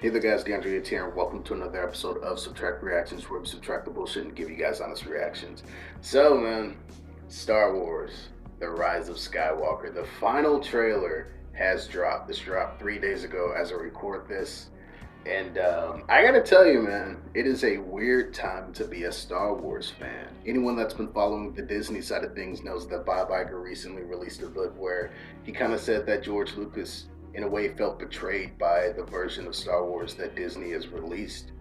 Hey there guys, DeAndre it's here, and welcome to another episode of Subtract Reactions, where we subtract the bullshit and give you guys honest reactions. So man, Star Wars, The Rise of Skywalker, the final trailer has dropped. This dropped 3 days ago as I record this. And I gotta tell you, man, it is a weird time to be a Star Wars fan. Anyone that's been following the Disney side of things knows that Bob Iger recently released a book where he kind of said that George Lucas, in a way, felt betrayed by the version of Star Wars that Disney has released.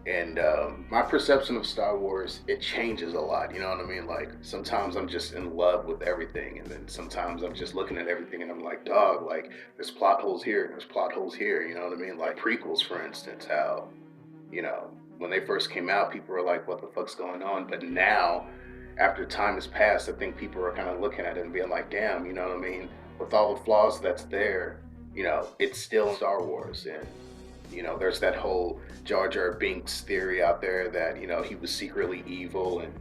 And my perception of Star Wars, it changes a lot. You know what I mean? Like sometimes I'm just in love with everything, and then sometimes I'm just looking at everything and I'm like, dog, like there's plot holes here and there's plot holes here. You know what I mean? Like prequels, for instance, how when they first came out, people were like, what the fuck's going on? But now, after time has passed, I think people are kind of looking at it and being like, damn, you know what I mean? With all the flaws that's there, it's still Star Wars. And there's that whole Jar Jar Binks theory out there that, he was secretly evil. And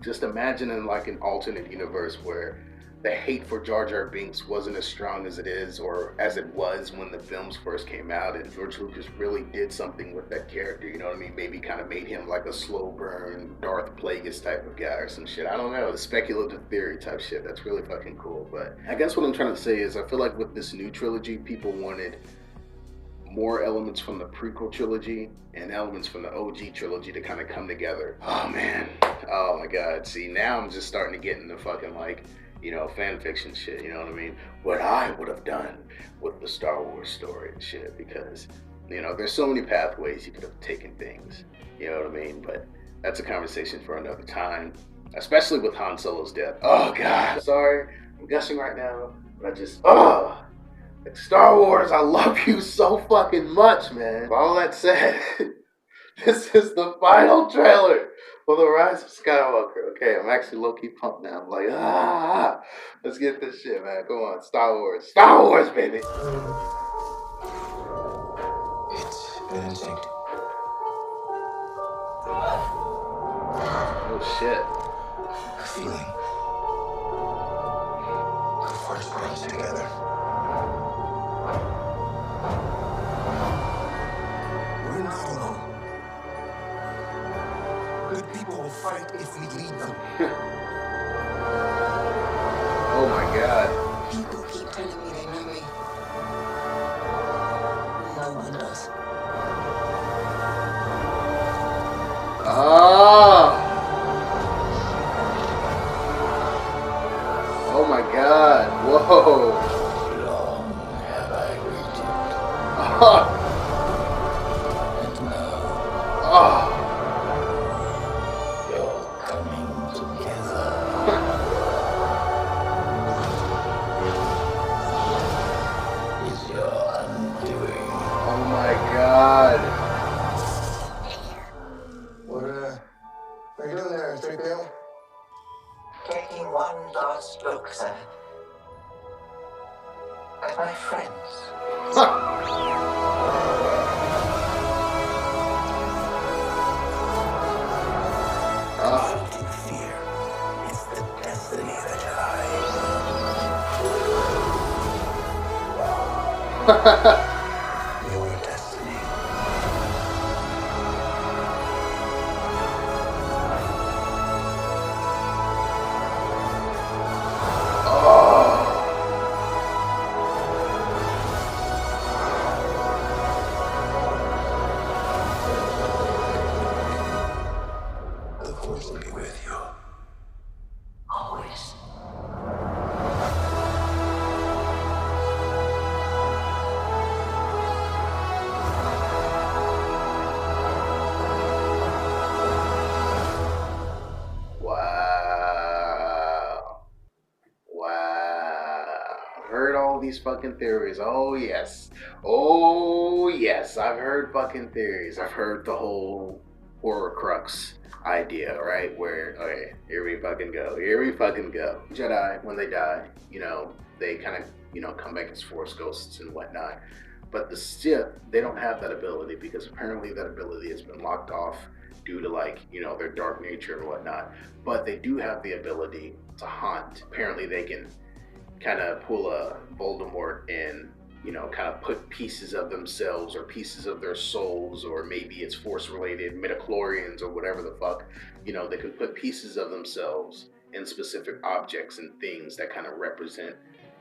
just imagining like an alternate universe where the hate for Jar Jar Binks wasn't as strong as it is, or as it was when the films first came out, and George Lucas really did something with that character, you know what I mean? Maybe kind of made him like a slow burn Darth Plagueis type of guy or some shit. I don't know, the speculative theory type shit. That's really fucking cool. But I guess what I'm trying to say is I feel like with this new trilogy, people wanted more elements from the prequel trilogy and elements from the OG trilogy to kind of come together. Oh man, oh my god. See, now I'm just starting to get into fucking like, fan fiction shit, you know what I mean? What I would have done with the Star Wars story and shit, because, there's so many pathways you could have taken things, you know what I mean? But that's a conversation for another time, especially with Han Solo's death. Oh god, sorry, I'm guessing right now, but I just, like Star Wars, I love you so fucking much, man. With all that said, this is the final trailer for The Rise of Skywalker. Okay, I'm actually low-key pumped now. I'm like, let's get this shit, man. Come on, Star Wars. Star Wars, baby. It's an instinct. Oh, shit. A feeling. The force brought us together. We're not alone. Good people will fight if we lead them. Oh my god. People keep telling me they know me. No one does. Oh my god. Whoa. Long have I waited. Oh. And now Oh. you're coming together. Is your undoing. Oh my god. What are you doing there, 3PO? Taking one last look, sir, at my friends. Don't you fear. It's the destiny that lies. Your destiny. The force will be with you. Always. Wow. Wow. Heard all these fucking theories. Oh, yes. Oh, yes. I've heard fucking theories. I've heard the whole horror crux idea, right? Where, okay, here we fucking go. Here we fucking go. Jedi, when they die, they kind of, come back as Force ghosts and whatnot. But the Sith, they don't have that ability because apparently that ability has been locked off due to their dark nature and whatnot. But they do have the ability to haunt. Apparently they can kind of pull a Voldemort in you know, kind of put pieces of themselves or pieces of their souls, or maybe it's force related midichlorians or whatever the fuck, you know, they could put pieces of themselves in specific objects and things that kind of represent,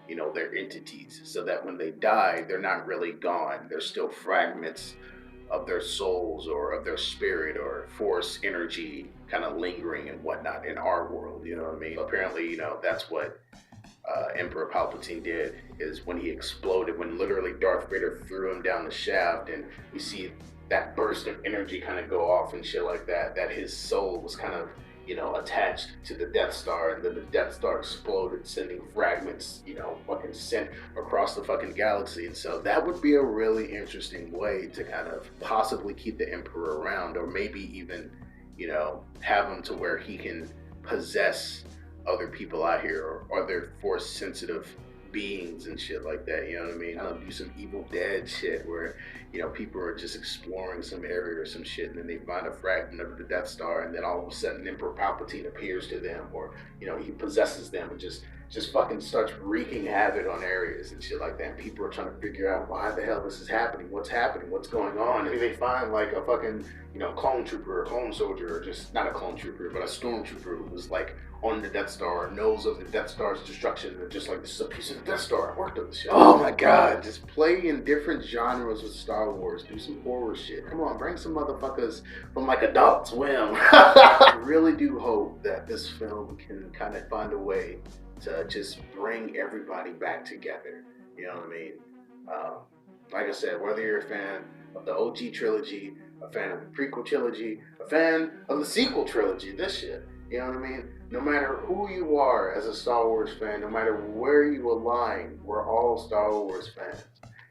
you know, their entities, so that when they die, they're not really gone. They're still fragments of their souls or of their spirit or force energy kind of lingering and whatnot in our world, you know what I mean? Apparently, you know, that's what Emperor Palpatine did, is when he exploded, when literally Darth Vader threw him down the shaft, and we see that burst of energy kind of go off and shit like that, that his soul was kind of, you know, attached to the Death Star, and then the Death Star exploded, sending fragments, you know, fucking sent across the fucking galaxy. And so that would be a really interesting way to kind of possibly keep the Emperor around, or maybe even, you know, have him to where he can possess other people out here, or other force sensitive beings and shit like that, you know what I mean? Kind of do some Evil Dead shit where, you know, people are just exploring some area or some shit, and then they find a fragment of the Death Star, and then all of a sudden Emperor Palpatine appears to them, or, you know, he possesses them and just fucking starts wreaking havoc on areas and shit like that. And people are trying to figure out why the hell this is happening, what's going on. And they find like a fucking, you know, clone trooper or clone soldier, or just not a clone trooper, but a stormtrooper who was like on the Death Star, knows of the Death Star's destruction, and just like, this is a piece of the Death Star, I worked on this shit. Oh my god, just play in different genres with Star Wars, do some horror shit. Come on, bring some motherfuckers from like Adult Swim. I really do hope that this film can kind of find a way to just bring everybody back together. You know what I mean? Like I said, whether you're a fan of the OG trilogy, a fan of the prequel trilogy, a fan of the sequel trilogy, this shit, you know what I mean? No matter who you are as a Star Wars fan, no matter where you align, we're all Star Wars fans.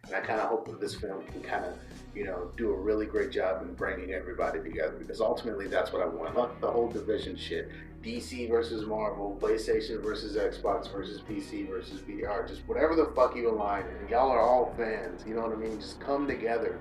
And I kind of hope that this film can kind of, you know, do a really great job in bringing everybody together, because ultimately that's what I want. Fuck the whole division shit. DC versus Marvel, PlayStation versus Xbox versus PC versus VR, just whatever the fuck you align in. Y'all are all fans, you know what I mean? Just come together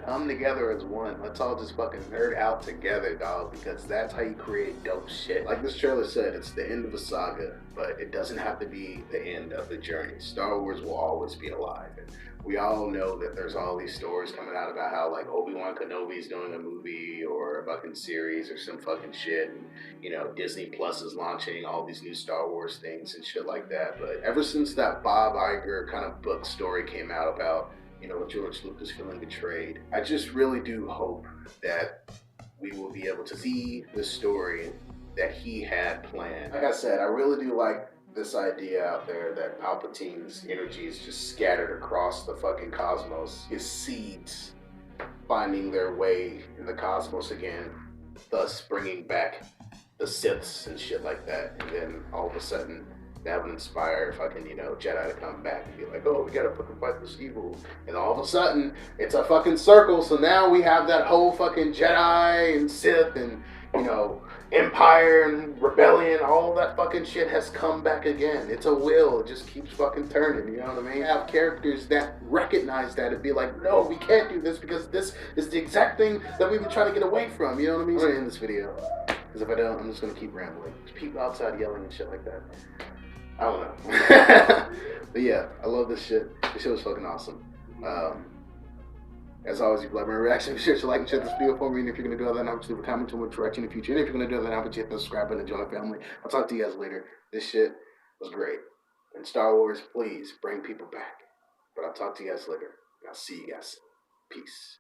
as one. Let's all just fucking nerd out together, dog, because that's how you create dope shit. Like this trailer said, it's the end of a saga, but it doesn't have to be the end of the journey. Star Wars will always be alive. And we all know that there's all these stories coming out about how like Obi-Wan Kenobi's doing a movie or a fucking series or some fucking shit, and, you know, Disney Plus is launching all these new Star Wars things and shit like that. But ever since that Bob Iger kind of book story came out about, you know, George Lucas feeling betrayed, I just really do hope that we will be able to see the story that he had planned. Like I said, I really do like this idea out there that Palpatine's energy is just scattered across the fucking cosmos. His seeds finding their way in the cosmos again, thus bringing back the Siths and shit like that. And then all of a sudden, that would inspire fucking, you know, Jedi to come back and be like, oh, we gotta fucking fight this evil. And all of a sudden, it's a fucking circle. So now we have that whole fucking Jedi and Sith and, you know, Empire and Rebellion, all that fucking shit has come back again. It's a wheel, it just keeps fucking turning, you know what I mean? Have characters that recognize that and be like, no, we can't do this because this is the exact thing that we've been trying to get away from, you know what I mean? I'm gonna end this video, because if I don't, I'm just gonna keep rambling. There's people outside yelling and shit like that. I don't know. But yeah, I love this shit. This shit was fucking awesome. As always, if you like my reaction, be sure to like and share this video for me. And if you're going to do all that, I'm just leave a comment to what direction in the future. And if you're going to do all that, I'm going to hit the subscribe button and join the family. I'll talk to you guys later. This shit was great. And Star Wars, please bring people back. But I'll talk to you guys later. And I'll see you guys. Peace.